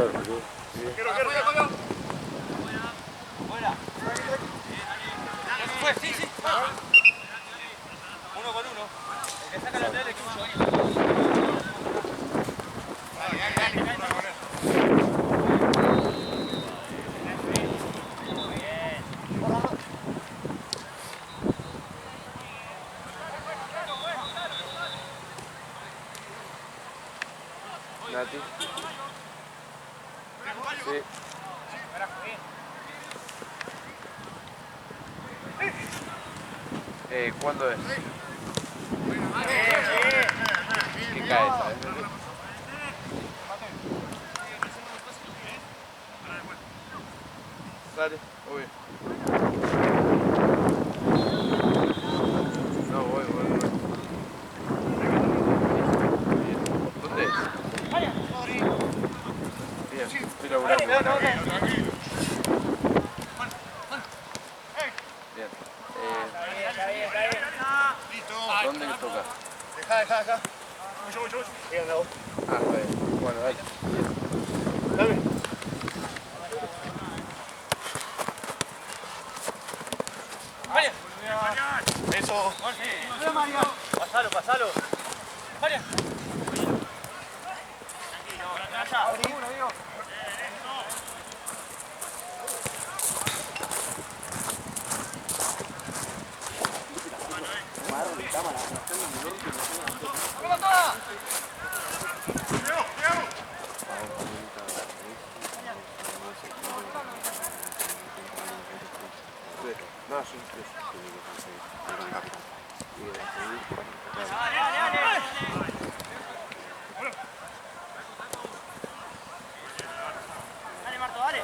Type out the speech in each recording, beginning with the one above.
Uno con uno. El que saca la tele, que uso ahí. Nati. Sí. ¿Cuándo es? ¿Qué cae, sabes? Dale, voy. No, voy. ¿Dónde es? Bien, estoy laburando. Bien. ¿Dónde le toca? Dejá. Voy yo. Ah, está bien. Bueno, dale. Dame. María. Eso. María. Pasalo. María. Dale, Marto, dale.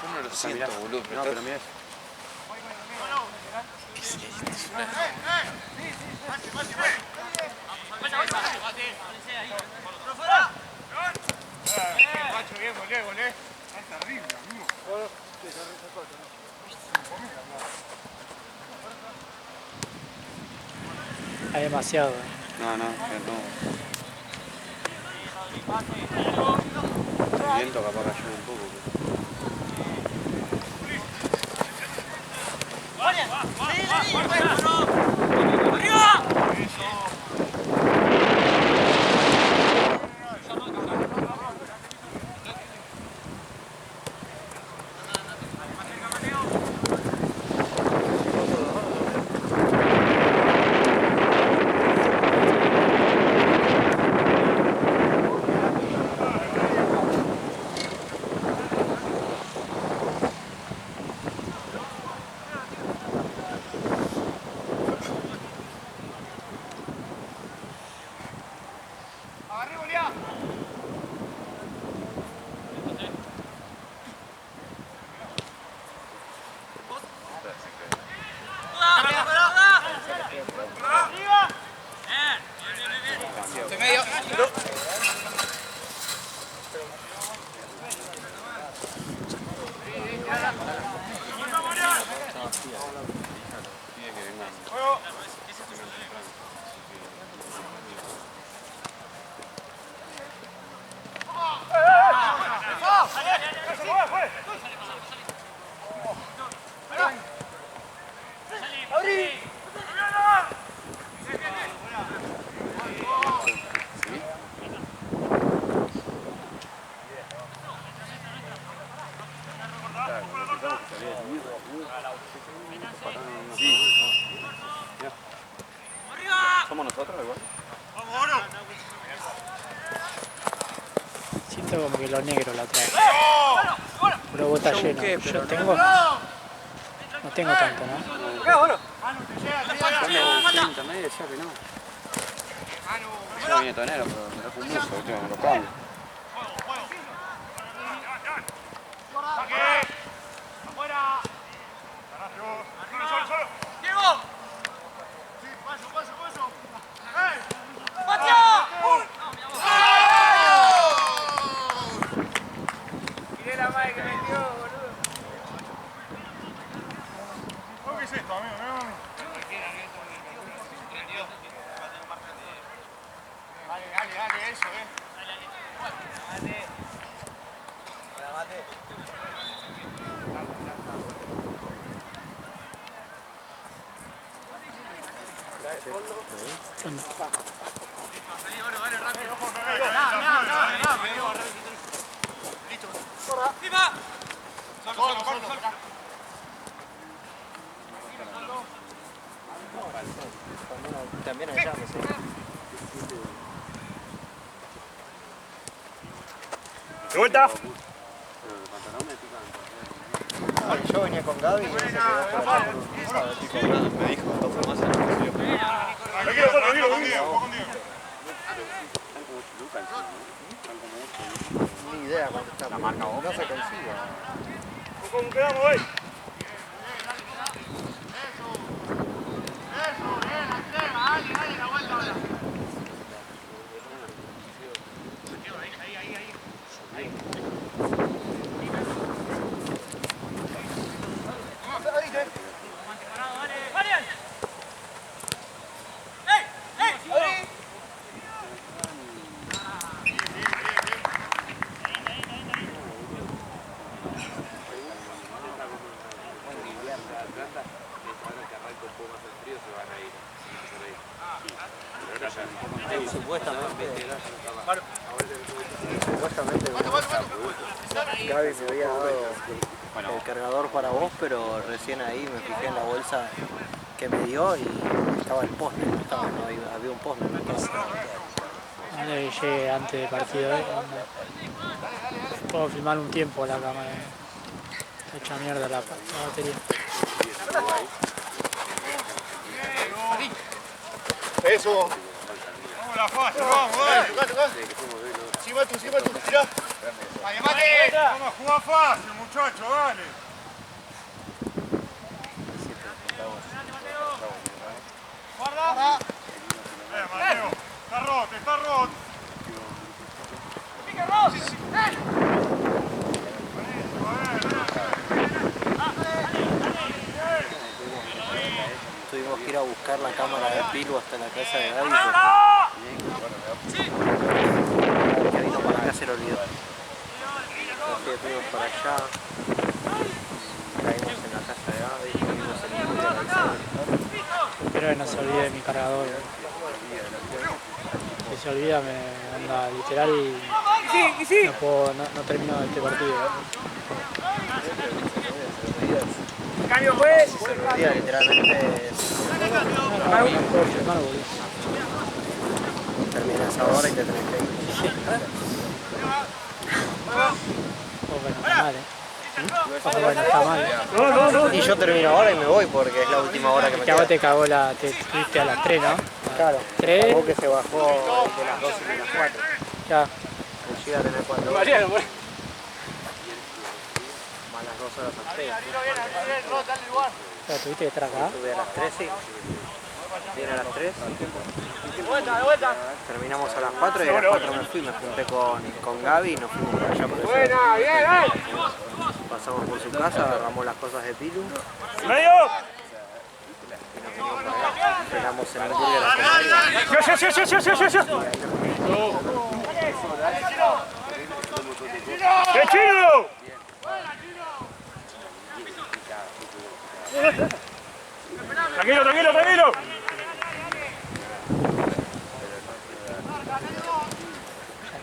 Yo no lo siento, boludo, pero mira. ¿Qué es esto? Es una... Bien, volé. Es terrible, amigo. Hay demasiado. No. El viento capaz que ayuda un poco. ¿Somos nosotros igual? Siento como que lo negro la trae. Pero vos estás lleno. Yo tengo. No tengo tanto, ¿no? También decía que no. Yo vine tonero, pero me da un muso, me lo cambio. También allá, no sé. ¡De vuelta! Yo venía con Gaby y se quedó por allá me dijo, no fue más Tranquilo, contigo. Ni idea cuánto está. La marca vos. No se consigue. ¿Cómo quedamos hoy? Supuestamente Gaby me había dado el cargador para vos, pero recién ahí me fijé en la bolsa que me dio y estaba el poste, no estaba, no había un poste, no estaba. Vale, llegué antes del partido. Puedo filmar un tiempo la cámara. Está hecha mierda la batería. Eso. Vamos a la fase, vamos, dale. Encima tú, tirá. Vamos a jugar fácil, muchachos, dale. Guarda. Mateo. Está roto. Tuvimos que ir a buscar la cámara de Pilu hasta la casa de Gaby porque que vino para acá se lo olvidó. Así que fuimos para allá, caímos en la casa de Gaby, fuimos en el de Alexander. Espero que no se olvide mi cargador. Si se olvida me anda literal y no termino este partido. Cambio pues. Se lo olvida literalmente terminas ahora y te tenés que ir. Ojo, no está mal, Ojo, no está mal. Y yo termino ahora y me voy porque es la última hora que me Que a vos queda. te cagó te fuiste a las 3, ¿no? Claro, 3. Cagó que se bajó de las 2 y de las 4. Ya. Me llega a tener 4 horas. Más las 2 horas a 3. Pero tuviste que estar acá. Estuve a las 3, sí. Vine a las 3. De vuelta. Terminamos a las 4 y a las 4 me fui. Me junté con Gaby y nos fuimos para allá por eso. Buena, bien. Pasamos por su casa, agarramos las cosas de Pilu Medio. y nos vinimos para acá. Frenamos en el burger a comer. ¡Qué chido! Tranquilo, tranquilo, tranquilo.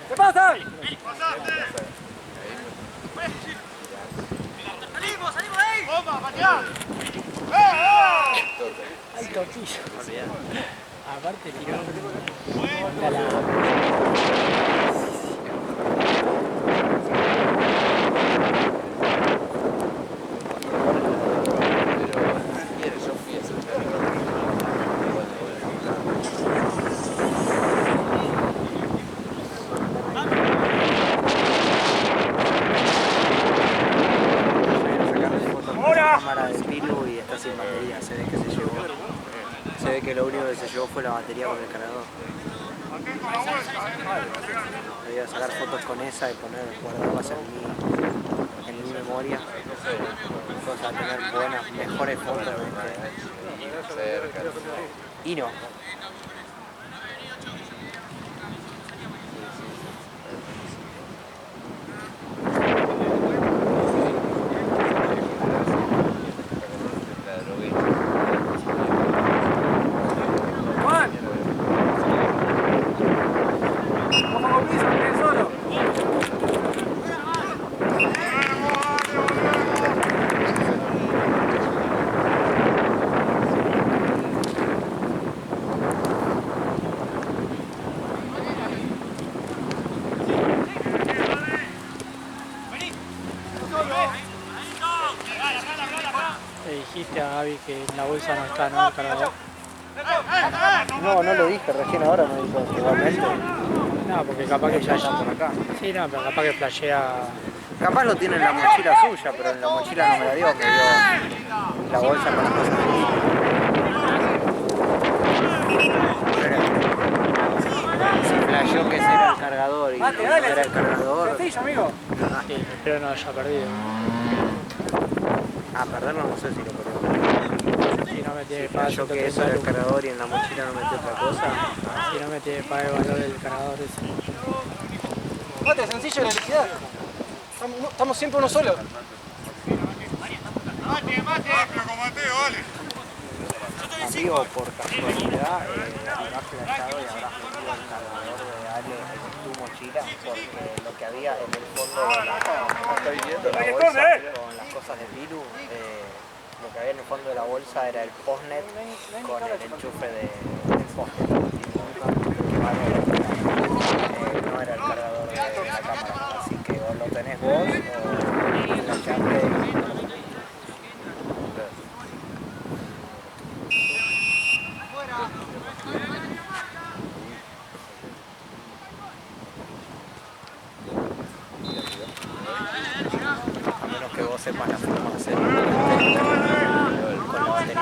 ¿Qué pasa? Alto piso. Aparte tiró onda la... Cámara de Pilu y está sin batería, se ve que se llevó. Se ve que lo único que se llevó fue la batería con el cargador. Voy a sacar fotos con esa y guardarlas en mi memoria. Vamos a tener mejores fotos de y no. Le dijiste a Gaby que en la bolsa no está, ¿no? El cargador. No lo dije, recién ahora me dijo igualmente. No, porque capaz que Ya están por acá. Sí, no, pero capaz que flashea... Capaz lo tiene en la mochila suya, pero en la mochila no me la dio, me dio la bolsa con las cosas de mí. Si flasheó que ese era el cargador y no era el cargador. amigo. Sí, espero no haya perdido. Perderlo no sé si lo perdió. Si no me tiene que pagar Flasheó que eso era el cargador y en la mochila no metió otra cosa. Si no me tiene que pagar el valor del cargador ese. Mate, sencillo de electricidad. Estamos siempre uno solo. Mate, pero con Mateo, vale. Amigo, por casualidad, habrá flashado y habrá metido el cargador de Ale en tu mochila, porque lo que había en el fondo de la bolsa con las cosas de Pilu, lo que había en el fondo de la bolsa era el postnet con el enchufe del postnet. No era el cargador de la cámara, así que o lo tenés vos o flasheaste. A menos que vos sepas la forma de hacerlo con la batería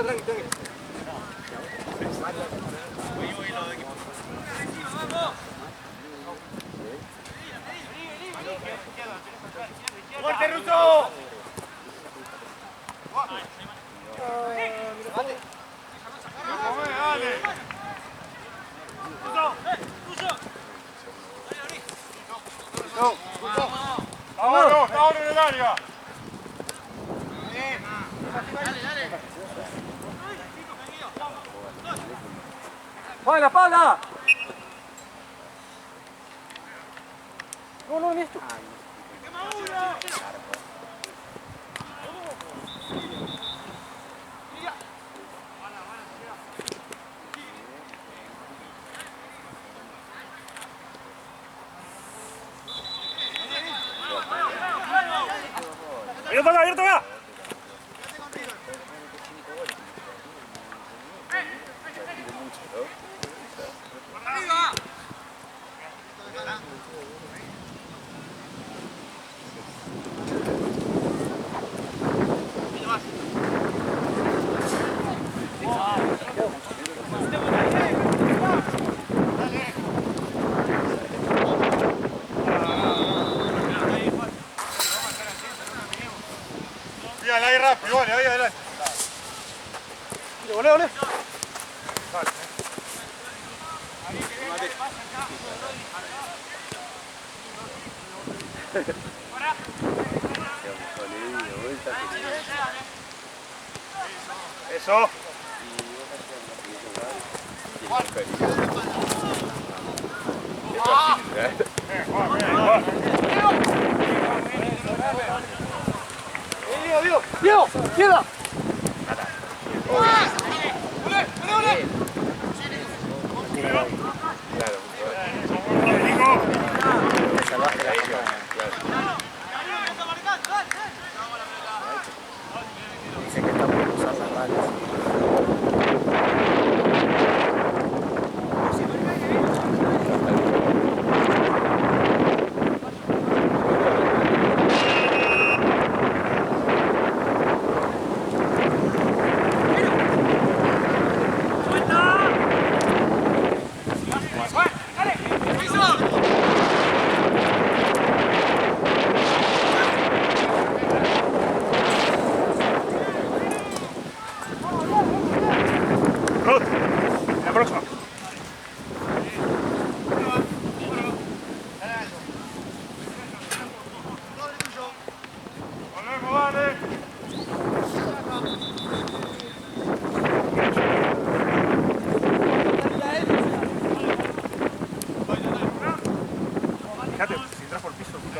del ¡Fuerte, Russo! ¡Vámonos! ¡Vámonos en el área! ¡Juan, la espalda! No, ni esto. ¡Abierto acá, abierto acá! rápido, vale, ahí adelante. Volé, volé. Eso. Diego, llega. Salvaje la jugada. Dice que está por usar las balas. Ruth, la próxima. Volvemos, vale. Fíjate, si entras por piso, pues.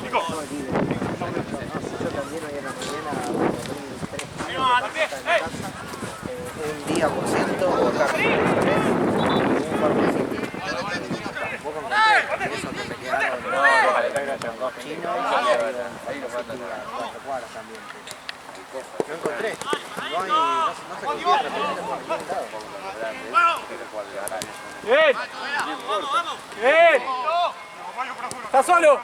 Nico. Yo también hoy en la mañana un día por ciento, otra por tres, un par de sitios. Tampoco encontré esos que me quedaron los chinos y los 4 cuadras también. No encontré, no hay, no se consigue referente por ningún lado. Bien. Bien. Está solo.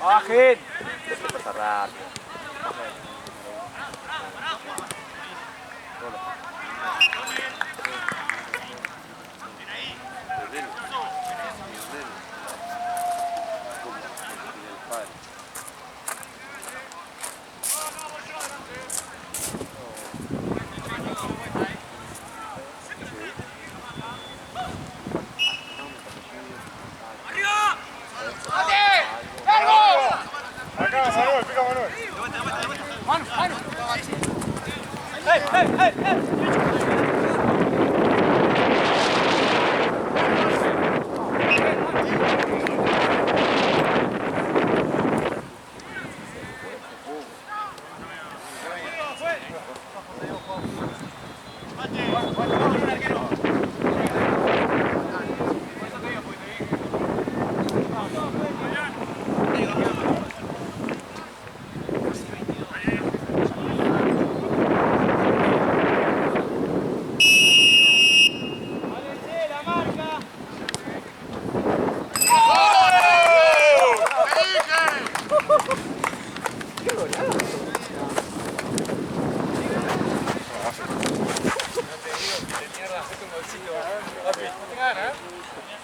Bajen. Acá, Manuel, pica Manuel. Mano. ¡Hey!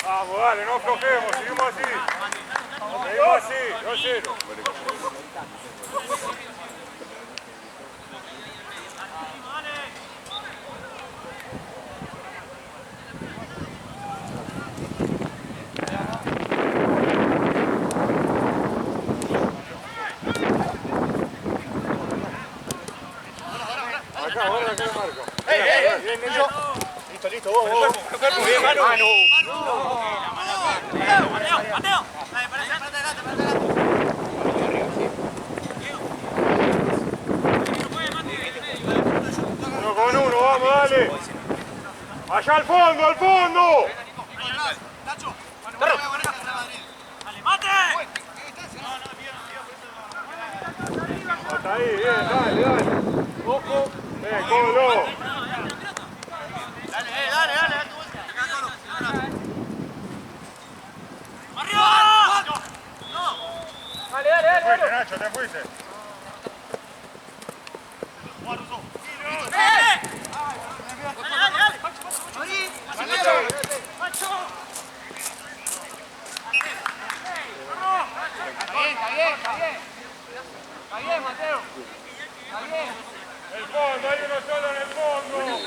Vamos, dale, no aflojemos, seguimos así. Seguimos así, 2-0. Bien, Manu. Uno con uno, vamos, dale. Allá al fondo, al fondo. Hasta ahí, bien, dale, dale. Ojo. Colo. Dale, Nacho, te fuiste. Está bien, Mateo. Está bien. El fondo, hay uno solo en el fondo.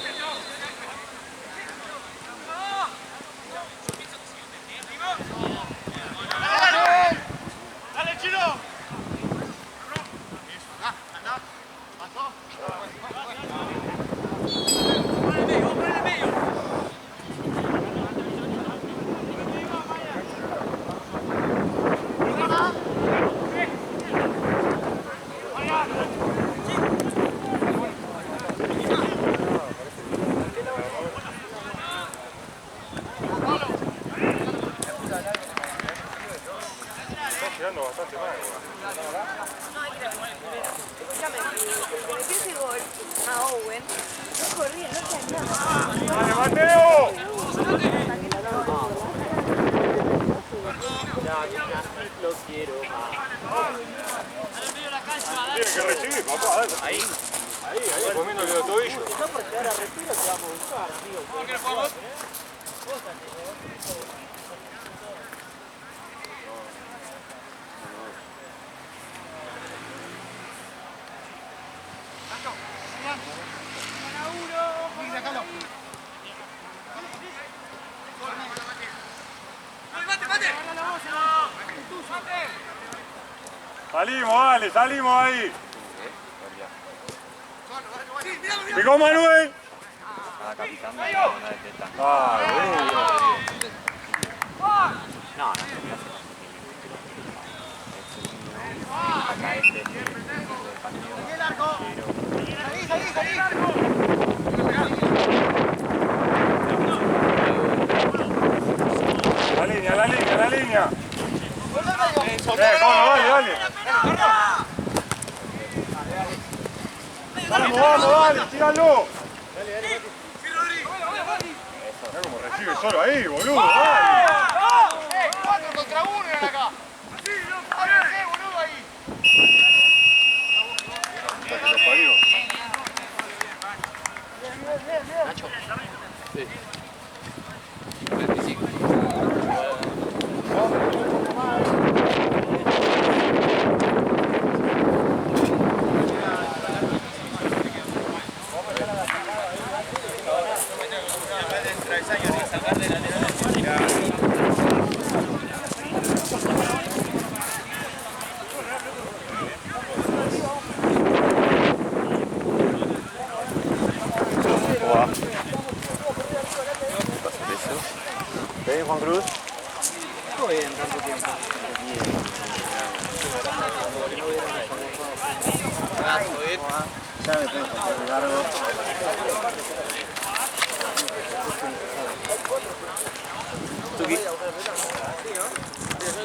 ¡Dale, Chino! Bastante mal. Escúchame, le metió ese gol a Owen, no corría, no hacía nada. ¡Dale, Mateo! Lo quiero más. Tiene que recibir, papá, dale. Ahí, comiéndole los tobillos. No, porque ahora retiro te vamos a buscar, amigo. Salimos, dale, salimos ahí. Picó Manuel. Ah, capitán. Ah, No, acá este la línea, la línea, la línea. Dale, dale. Vamos, vamos, dale, tíralo. Mirá cómo recibe solo ahí, boludo, dale. 4 contra 1 eran acá. Háganse, boludo, ahí. Nacho. Sí. ¿Ven, Juan Cruz? Todo bien, tanto tiempo. Ya me tengo que hacer largo. Tuki.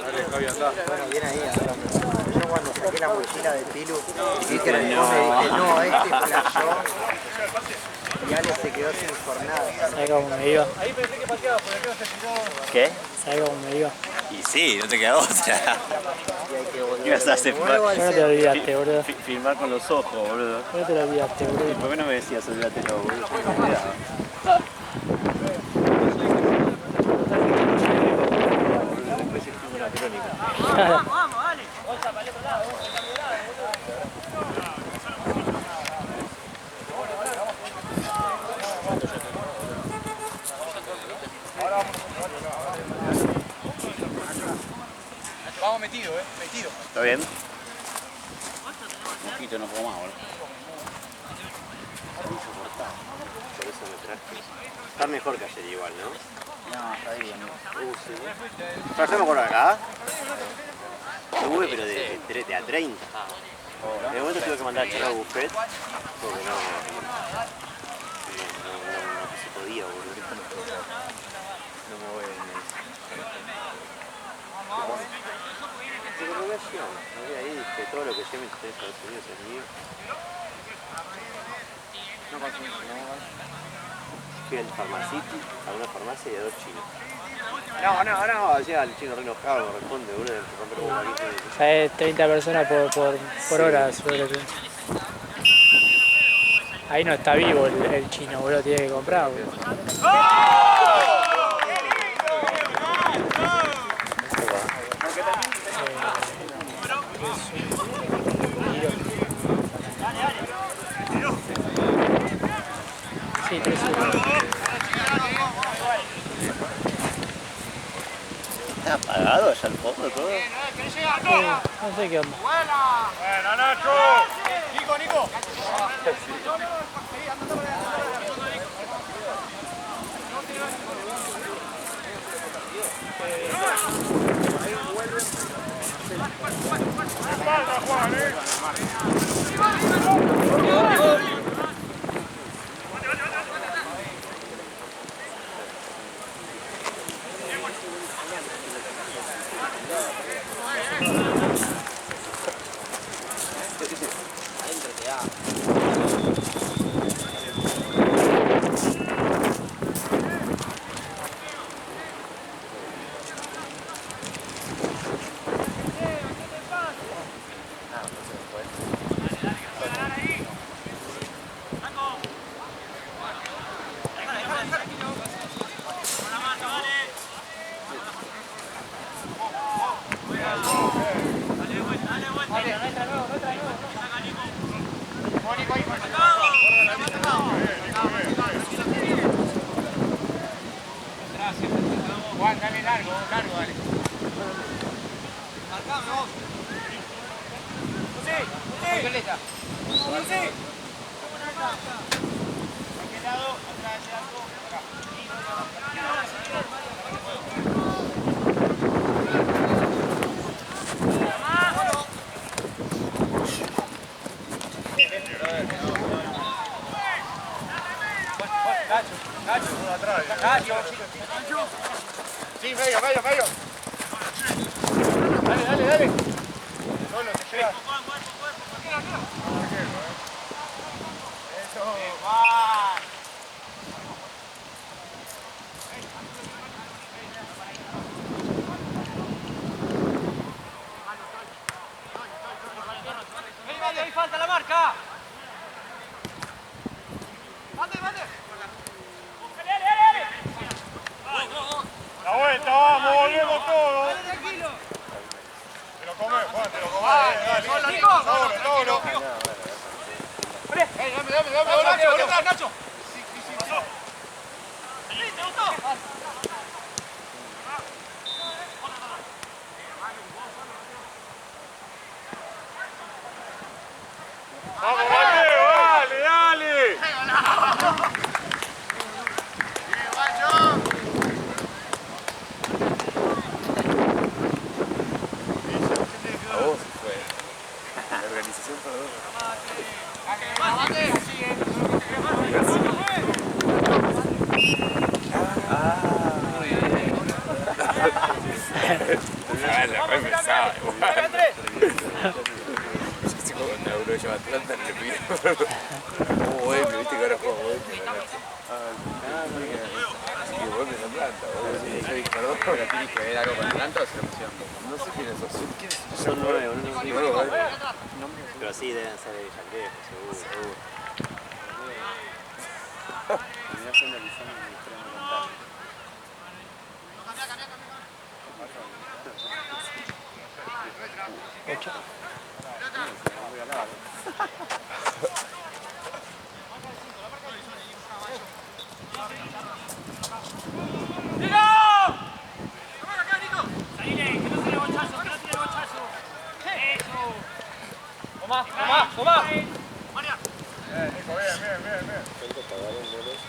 Dale, Javi, andá. Bueno, bien ahí hablando. Yo cuando saqué la mochila del Pilu, vi que era el poste, dije, no, este flashó. Y Ale se quedó sin jornada. ¿Sabes cómo me iba? Ahí pensé que pateaba, pero acá se tiró. ¿Qué? ¿Sabes cómo me iba? Y sí, no te queda otra. Y hay que volver. ¿Qué vas a hacer? Nuevo al ¿Por qué no te centro. olvidaste, boludo? Filmar con los ojos, boludo. ¿Por qué te lo olvidaste, boludo? ¿Por qué no me decías olvídatelo, boludo? Cuidado. Después escribo una crónica. Vamos metido, metido. ¿Está bien? Un poquito, no puedo más, boludo. insoportable. Por eso me traje. Está mejor que ayer igual, ¿no? No, está bien. Sí. Trajemos por acá. Tuve, pero de a 30. De momento tuve que mandar a echar a buffet porque no se podía, boludo. No me voy a venir. Segregación. Me voy ahí, que todo lo que lleve en Estados Unidos es mío. No consumís, no. Fui al Pharmacity, a una farmacia y a 2 chinos. No, decía el chino re enojado, me responde, boludo, de romper un poquito. O sea, es 30 personas por hora sobre todo. Ahí no está vivo el chino, boludo, tiene que comprar, boludo. Sí, 3-1. ¿Está apagado allá al fondo todo? No sé qué onda. Buena, Nacho. Nico. Espalda, Juan, Juan, dale largo, dale. Marcame vos. Sí. Violeta. Sí. ¿A qué lado? Atrás de algo. Acá. Nacho, por atrás. Nacho. Sí, medio. Dale. Solo, te llevas. Eso. Ahí falta la marca. La vuelta, vamos, volvemos todos. Te lo comes, Juan, te lo comes. Dale. Todo. Dame. Nacho. Vamos, Mateo, dale. A vos fue. La organización para vos. La fue pesada igual. Cuando uno lleva Atlanta le pido. Bueno, viste que ahora juega bueno. Y bueno, es Atlanta. Yo dije, perdón. ¿Pero tienes que ver algo con Atlanta o se lo pusieron? No sé quiénes son. Son 9, Nuevo, pero sí deben ser de Yanquejo, seguro. Terminé haciendo el examen y me dijeron de contar. Voy a lavar. Tomá. Nico, bien. Tengo que pagar en euros.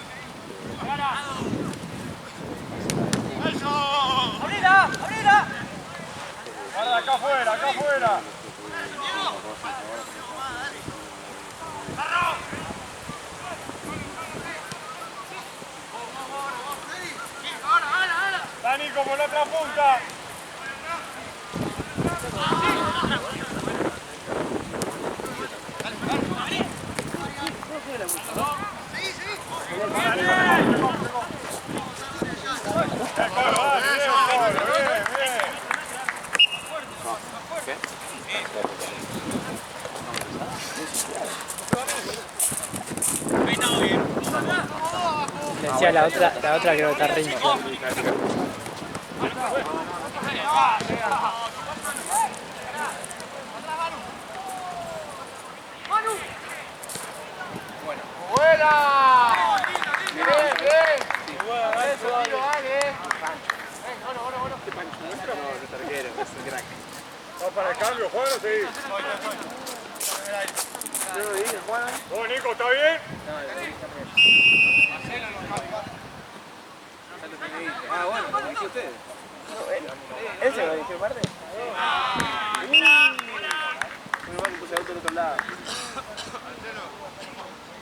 ¡Eso! ¡Abrila! Guarda, acá afuera. Dani, como en la otra punta. Decía la otra creo que está re hinchada. ¡Buena! Bien. Eso, dale. Vamos para el cambio, Juan, ¿o sí? ¿Vos, Nico, está bien? Ah, bueno, como dice usted. ¿Ese lo dije aparte? Bueno, que puse auto del otro lado.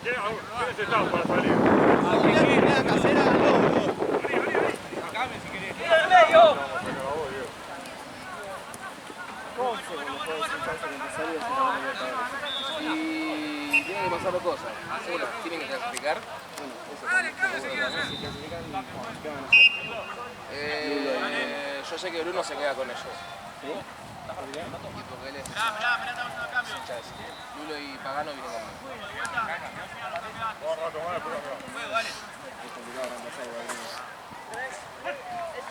¿Quiénes están para salir? Y tienen que pasar dos cosas. Una, tienen que clasificar. Yo sé que Bruno se queda con ellos. ¿Sí? Y porque él es hincha de ese. Lulo y Pagano vienen conmigo.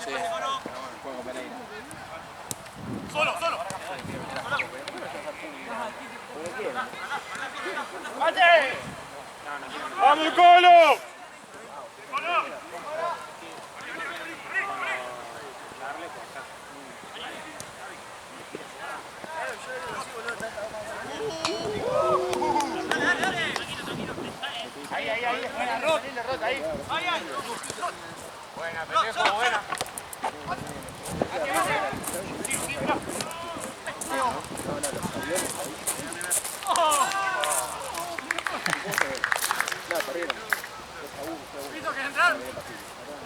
Sí. Juego Pereira. ¡Solo! ¡Vamos, Colo! Ahí, buena rota, ahí. Buena, pendejo, buena.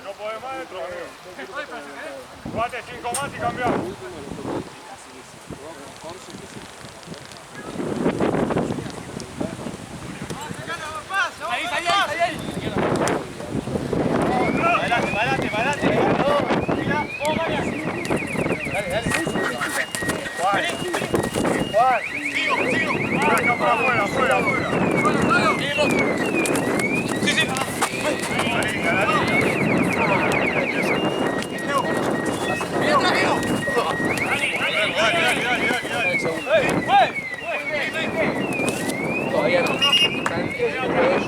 No puede más dentro, amigo. Bate 5 más y cambiamos. Adelante. Juan. Sigo. Acá para afuera. Sí. La Todavía no. Están entre ellos. Solo.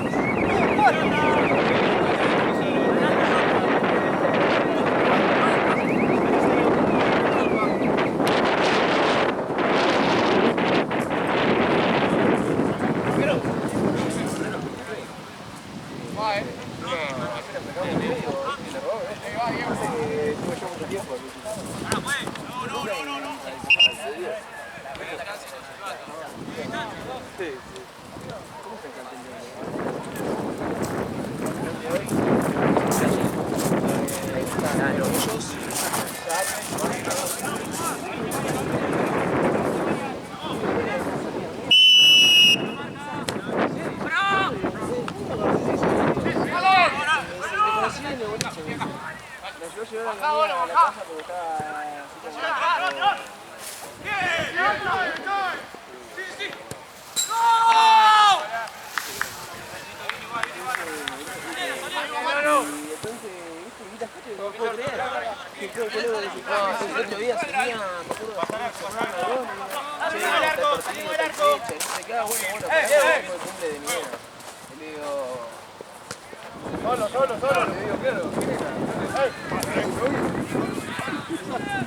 Le digo, claro, ¿quién era?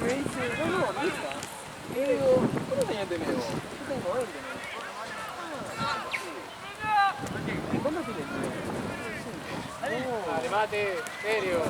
Me dice, no, hija. Y le digo, ¿cuántos años tenés vos? Yo tengo 20. Mate, serio.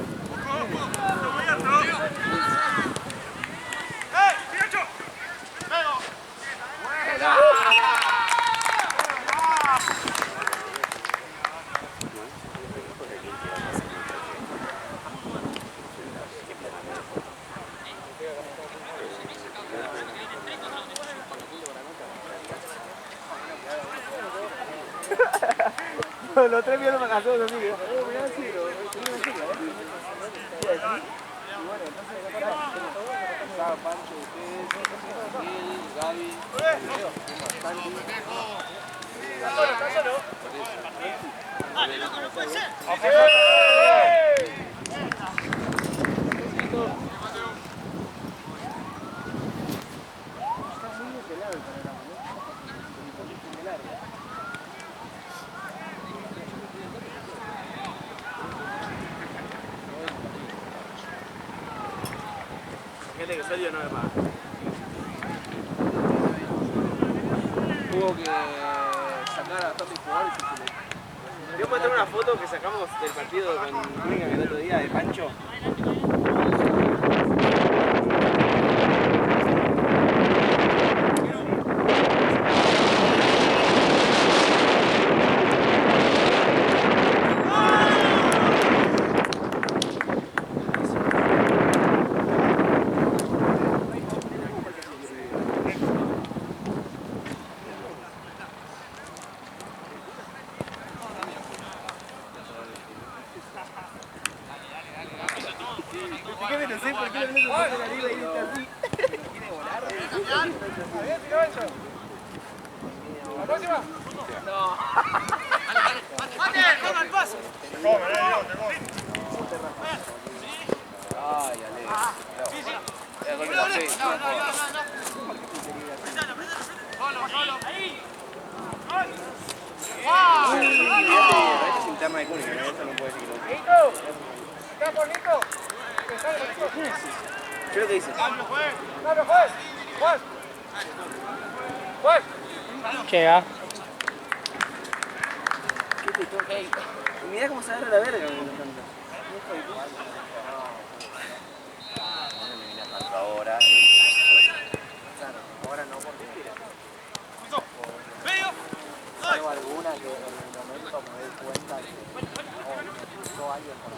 Los tres vieron a todos los amigos. Gente que salió no me paga. Hubo que sacar a Tommy jugar y se Yo mostré una foto que sacamos del partido con Cunningham el otro día de Pancho. No sé por qué lo meto por arriba y está así. ¿Quiere volar? ¿La próxima? No. ¡Mate! ¡Toma el paso! Ay, Ale. Ahí. Esta es interna de Cunningham, esto no puede decir que no. ¡Listo! ¿Está por listo? ¿Qué es lo que dices? ¡Cambio, juez! ¡Juez! ¡Juez! Llega. Mirá cómo se agarra la verga. Ahora. Ahora no, porque ¡Medio! salvo alguna que en el momento me doy cuenta que no alguien por ahí.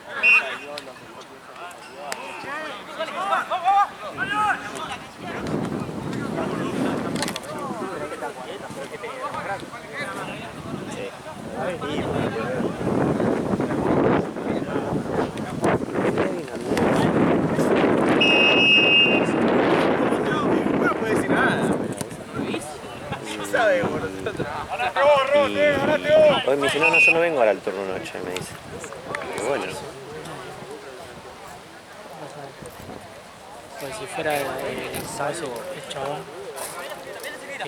Salió lo que yo pienso que No puede decir nada. No sabe por nosotros. Hoy me dice, no, yo no vengo ahora al turno noche, me dice. Y bueno. Pues si fuera el chabón.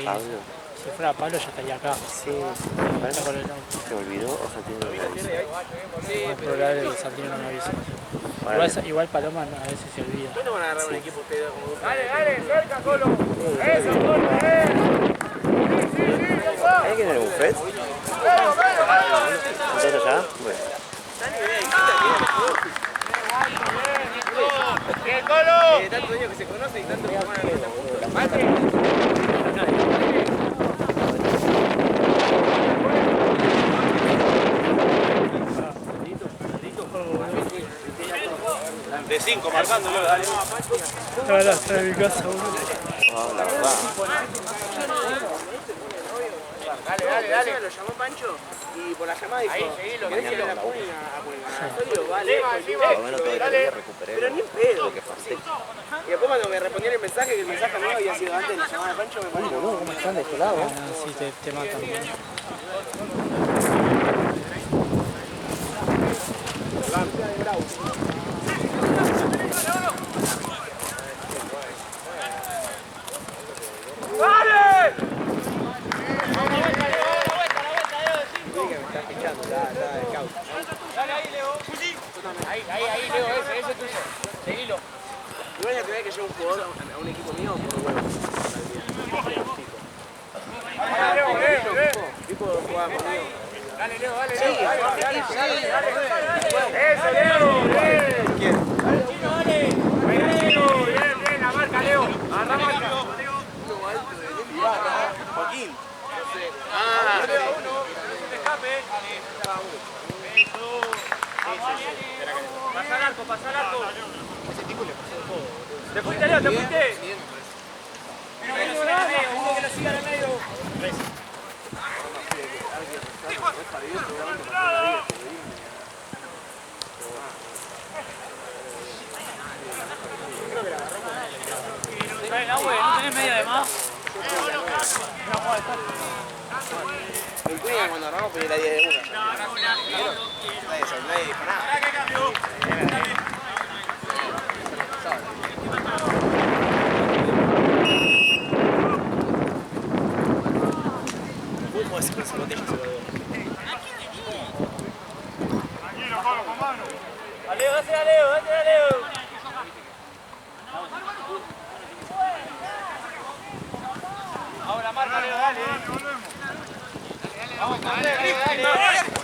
Pablo. Si fuera Pablo ya estaría acá. Sí. Está con el auto. ¿Se olvidó o Santino no le avisó? Es probable que Santino no me avise. Igual Paloma a veces se olvida. ¿Cuándo van a agarrar un equipo ustedes como vos? Dale, cerca, Colo. Eso, Colo, ¿Hay que ir al buffet? ¿Entonces ya? Bueno. ¡Bien, Colo! Tantos años que se conocen y tantos que van a estar juntos. De 5 marcándolo, dale. No, la está en mi casa, boludo. No, la verdad. Dale. Lo llamó Pancho y por la llamada dijo, seguilo, ¿querés que seguilo. le la Cunningham a Cunningham? Vale, Por lo menos todo el día recuperé. pero ni en pedo. Lo que pasé. Y después cuando me respondieron el mensaje, que el mensaje no había sido antes de la llamada de Pancho, me ponía boludo, ¿cómo están de este lado? Sí, te matan. Ahí, Leo, ese es tuyo. Seguilo. Igual es la primera vez que llevo un jugador a un equipo mío por huevo. Leo. Tipo jugaba conmigo. Dale, Leo, dale. Sí, ¡Eso, Leo! ¡Bien! Bien, la marca, Leo. Agarra marca. Joaquín. Pasa al arco, pasa al arco. Te fuiste, Leo, te fuiste. Uno que lo siga en el medio. ¿No tenés media de más? El Cuña cuando arrancamos pedí la 10 de una. Nadie dijo nada. Aleo, date a Leo, date a Leo. Ahora marca, Leo, dale. Vamos, dale, dale. No, dale.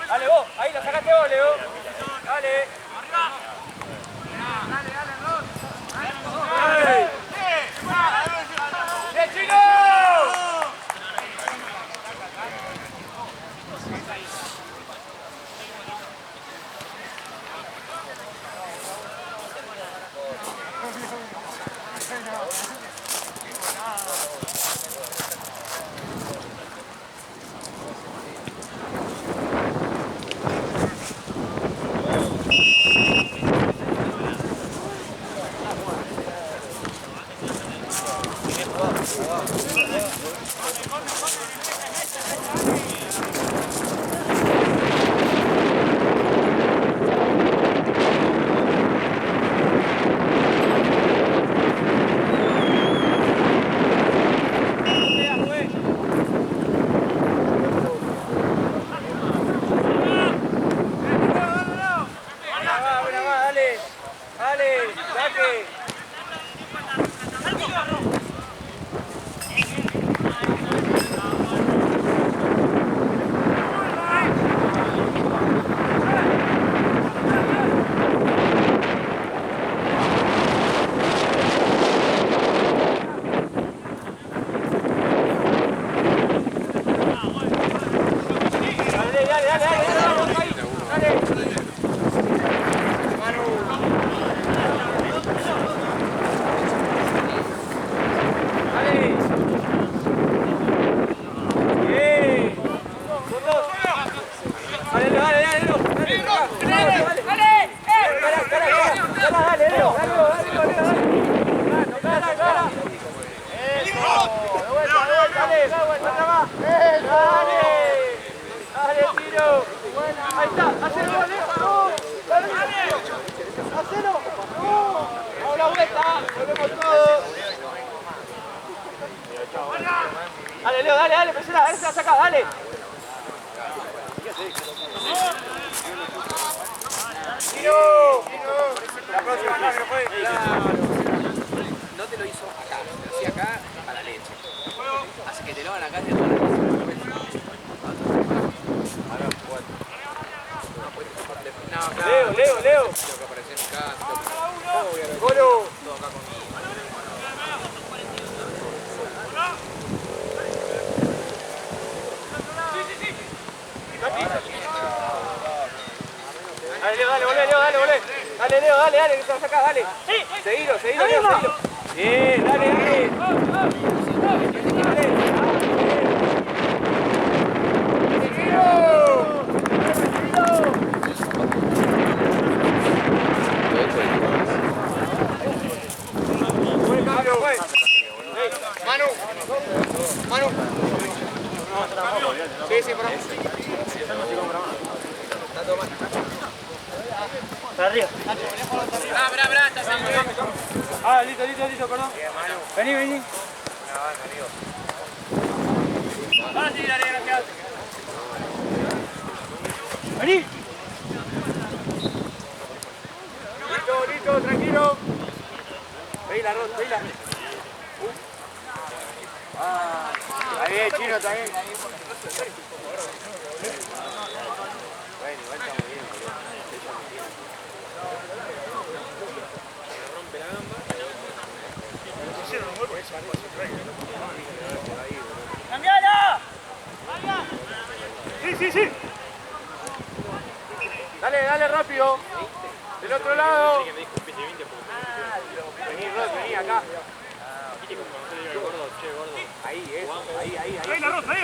Dale vos, ahí lo sacaste vos, Leo. Dale. ¡Bien, chicos! Dale, Leo, dale, dale, presiona, dale, se la saca, dale. ¡Tiro! La próxima no, que fue. No te lo hizo acá, te lo hacía acá a la leche. Así que te lo van acá de toda la leche. No, Leo, Leo, Leo. tengo que aparecer en casa. Golo. Todo acá conmigo. Dale, Leo, dale, volvé, Leo, dale, volvé. Dale, Leo, dale, dale, que se lo saca, dale. Seguilo, seguilo, Leo, seguilo. Bien, dale, dale. Sí, sí, por ahí. Para arriba. Brá, estás ahí. Ah, listo, perdón. Vení. Ahora sí, dale, gracias. Vení. Listo, tranquilo. Veila, Ron, veila. Está bien, Chino, está bien. Bueno, igual está muy bien. ¡Cambiala! Sí. Dale, rápido. Del otro lado. Vení, Rod, vení acá. Ahí, ahí. Ahí la Rosa, ahí.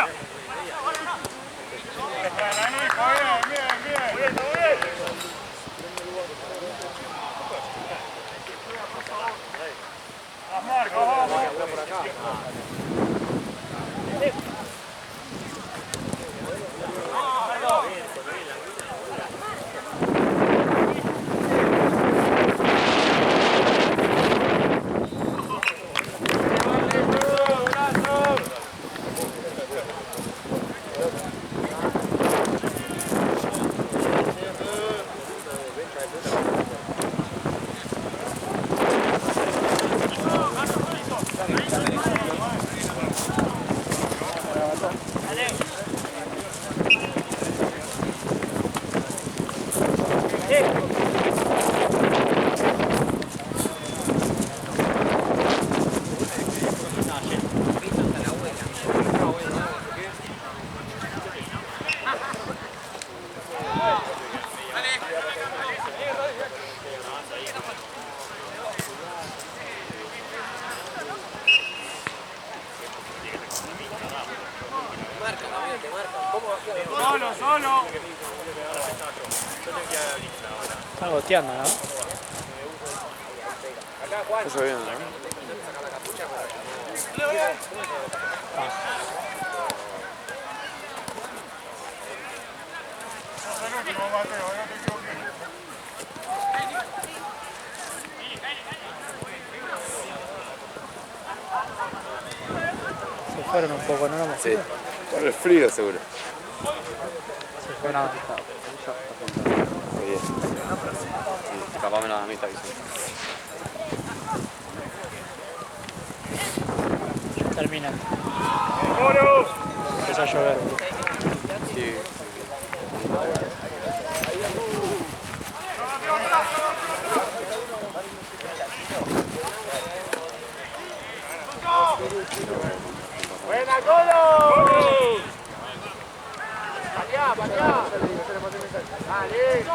Bien. Las marcas, vamos. Solo. Está goteando, ¿no? Eso bien, ¿no? Se fueron un poco, ¿no? Sí, por el frío seguro. Se fueron. Muy bien. Capaz me la mitad. Terminan. Empezó a llover. Sí. ¡Buena, Colo! ¡Pateá! ¡Dale!